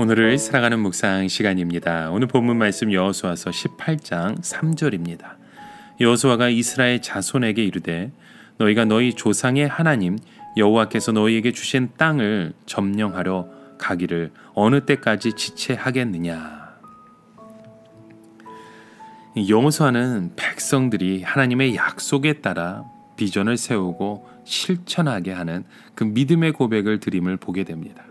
오늘을 살아가는 묵상 시간입니다. 오늘 본문 말씀 여호수아서 18장 3절입니다. 여호수아가 이스라엘 자손에게 이르되 너희가 너희 조상의 하나님 여호와께서 너희에게 주신 땅을 점령하러 가기를 어느 때까지 지체하겠느냐. 여호수아는 백성들이 하나님의 약속에 따라 비전을 세우고 실천하게 하는 그 믿음의 고백을 드림을 보게 됩니다.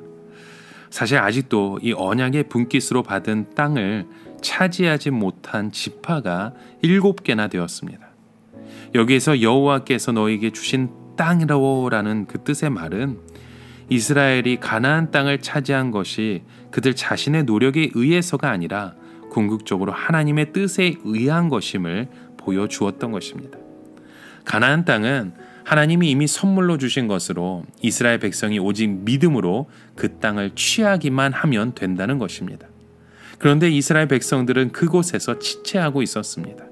사실 아직도 이 언약의 분깃으로 받은 땅을 차지하지 못한 지파가 7개나 되었습니다. 여기에서 여호와께서 너희에게 주신 땅이라는 그 뜻의 말은 이스라엘이 가나안 땅을 차지한 것이 그들 자신의 노력에 의해서가 아니라 궁극적으로 하나님의 뜻에 의한 것임을 보여주었던 것입니다. 가나안 땅은 하나님이 이미 선물로 주신 것으로 이스라엘 백성이 오직 믿음으로 그 땅을 취하기만 하면 된다는 것입니다. 그런데 이스라엘 백성들은 그곳에서 지체하고 있었습니다.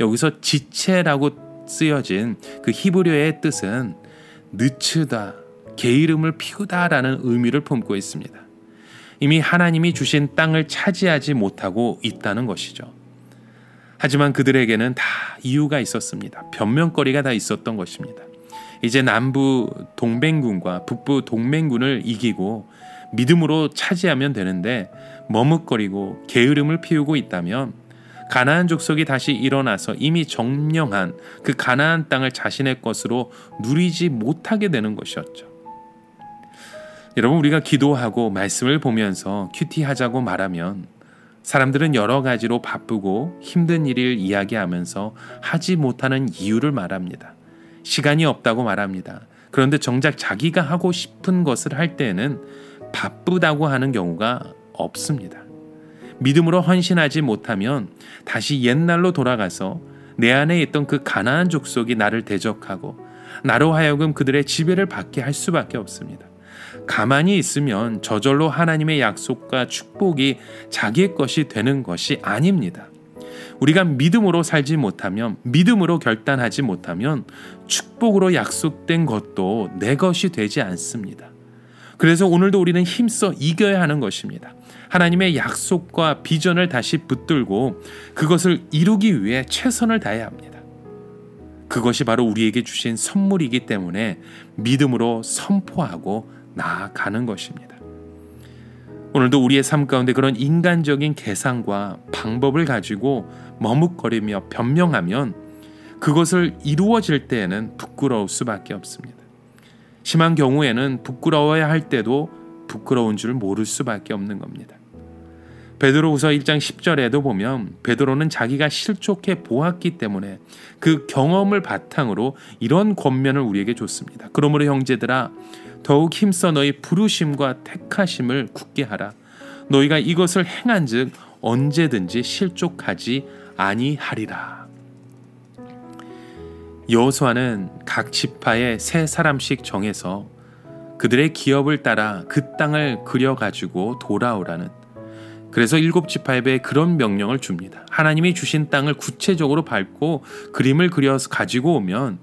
여기서 지체라고 쓰여진 그 히브리어의 뜻은 느츠다, 게으름을 피우다라는 의미를 품고 있습니다. 이미 하나님이 주신 땅을 차지하지 못하고 있다는 것이죠. 하지만 그들에게는 다 이유가 있었습니다. 변명거리가 다 있었던 것입니다. 이제 남부 동맹군과 북부 동맹군을 이기고 믿음으로 차지하면 되는데 머뭇거리고 게으름을 피우고 있다면 가나안 족속이 다시 일어나서 이미 점령한 그 가나안 땅을 자신의 것으로 누리지 못하게 되는 것이었죠. 여러분, 우리가 기도하고 말씀을 보면서 큐티하자고 말하면 사람들은 여러 가지로 바쁘고 힘든 일을 이야기하면서 하지 못하는 이유를 말합니다. 시간이 없다고 말합니다. 그런데 정작 자기가 하고 싶은 것을 할 때에는 바쁘다고 하는 경우가 없습니다. 믿음으로 헌신하지 못하면 다시 옛날로 돌아가서 내 안에 있던 그 가나안 족속이 나를 대적하고 나로 하여금 그들의 지배를 받게 할 수밖에 없습니다. 가만히 있으면 저절로 하나님의 약속과 축복이 자기의 것이 되는 것이 아닙니다. 우리가 믿음으로 살지 못하면, 믿음으로 결단하지 못하면 축복으로 약속된 것도 내 것이 되지 않습니다. 그래서 오늘도 우리는 힘써 이겨야 하는 것입니다. 하나님의 약속과 비전을 다시 붙들고 그것을 이루기 위해 최선을 다해야 합니다. 그것이 바로 우리에게 주신 선물이기 때문에 믿음으로 선포하고 나아가는 것입니다. 오늘도 우리의 삶 가운데 그런 인간적인 계산과 방법을 가지고 머뭇거리며 변명하면 그것을 이루어질 때에는 부끄러울 수밖에 없습니다. 심한 경우에는 부끄러워야 할 때도 부끄러운 줄 모를 수밖에 없는 겁니다. 베드로후서 1장 10절에도 보면 베드로는 자기가 실족해 보았기 때문에 그 경험을 바탕으로 이런 권면을 우리에게 줬습니다. 그러므로 형제들아 더욱 힘써 너희 부르심과 택하심을 굳게 하라. 너희가 이것을 행한즉 언제든지 실족하지 아니하리라. 여호수아는 각 지파에 3사람씩 정해서 그들의 기업을 따라 그 땅을 그려가지고 돌아오라는, 그래서 7지파에 그런 명령을 줍니다. 하나님이 주신 땅을 구체적으로 밟고 그림을 그려서 가지고 오면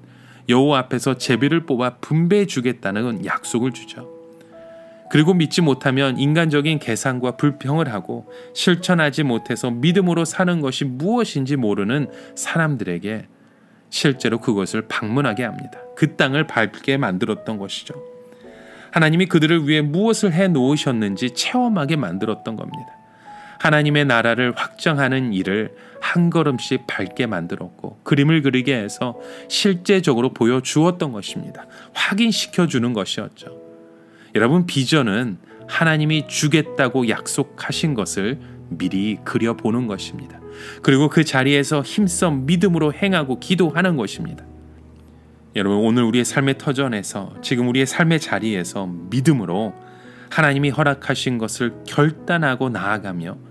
여호와 앞에서 제비를 뽑아 분배해 주겠다는 약속을 주죠. 그리고 믿지 못하면 인간적인 계산과 불평을 하고 실천하지 못해서 믿음으로 사는 것이 무엇인지 모르는 사람들에게 실제로 그것을 방문하게 합니다. 그 땅을 밟게 만들었던 것이죠. 하나님이 그들을 위해 무엇을 해놓으셨는지 체험하게 만들었던 겁니다. 하나님의 나라를 확정하는 일을 한 걸음씩 밟게 만들었고 그림을 그리게 해서 실제적으로 보여주었던 것입니다. 확인시켜주는 것이었죠. 여러분, 비전은 하나님이 주겠다고 약속하신 것을 미리 그려보는 것입니다. 그리고 그 자리에서 힘써 믿음으로 행하고 기도하는 것입니다. 여러분, 오늘 우리의 삶의 터전에서, 지금 우리의 삶의 자리에서 믿음으로 하나님이 허락하신 것을 결단하고 나아가며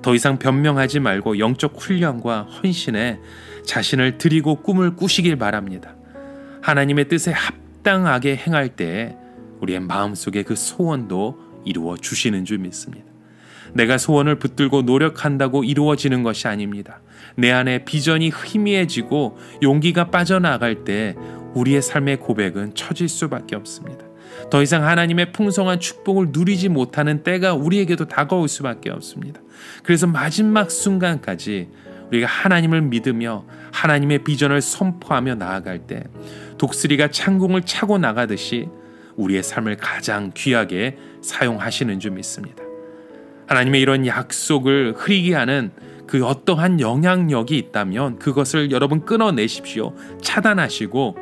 더 이상 변명하지 말고 영적 훈련과 헌신에 자신을 드리고 꿈을 꾸시길 바랍니다. 하나님의 뜻에 합당하게 행할 때에 우리의 마음속에 그 소원도 이루어 주시는 줄 믿습니다. 내가 소원을 붙들고 노력한다고 이루어지는 것이 아닙니다. 내 안에 비전이 희미해지고 용기가 빠져나갈 때 우리의 삶의 고백은 처질 수밖에 없습니다. 더 이상 하나님의 풍성한 축복을 누리지 못하는 때가 우리에게도 다가올 수밖에 없습니다. 그래서 마지막 순간까지 우리가 하나님을 믿으며 하나님의 비전을 선포하며 나아갈 때 독수리가 창공을 차고 나가듯이 우리의 삶을 가장 귀하게 사용하시는 줄 믿습니다. 하나님의 이런 약속을 흐리게 하는 그 어떠한 영향력이 있다면 그것을 여러분 끊어내십시오. 차단하시고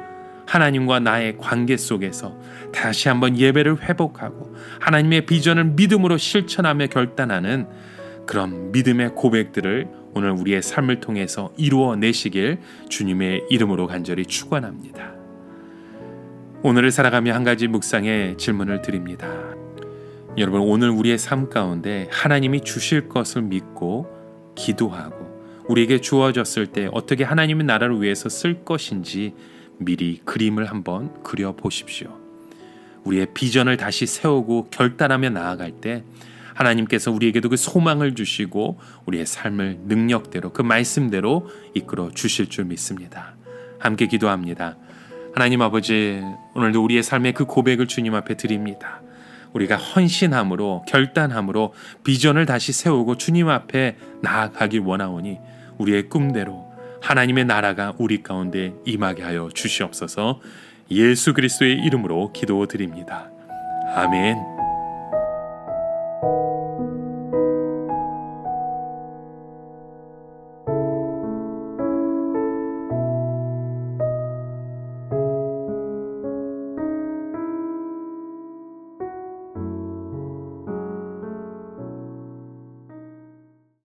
하나님과 나의 관계 속에서 다시 한번 예배를 회복하고 하나님의 비전을 믿음으로 실천하며 결단하는 그런 믿음의 고백들을 오늘 우리의 삶을 통해서 이루어내시길 주님의 이름으로 간절히 축원합니다. 오늘을 살아가며 한 가지 묵상의 질문을 드립니다. 여러분, 오늘 우리의 삶 가운데 하나님이 주실 것을 믿고 기도하고 우리에게 주어졌을 때 어떻게 하나님의 나라를 위해서 쓸 것인지 미리 그림을 한번 그려보십시오. 우리의 비전을 다시 세우고 결단하며 나아갈 때 하나님께서 우리에게도 그 소망을 주시고 우리의 삶을 능력대로 그 말씀대로 이끌어 주실 줄 믿습니다. 함께 기도합니다. 하나님 아버지, 오늘도 우리의 삶의 그 고백을 주님 앞에 드립니다. 우리가 헌신함으로 결단함으로 비전을 다시 세우고 주님 앞에 나아가길 원하오니 우리의 꿈대로 하나님의 나라가 우리 가운데 임하게 하여 주시옵소서. 예수 그리스도의 이름으로 기도드립니다. 아멘.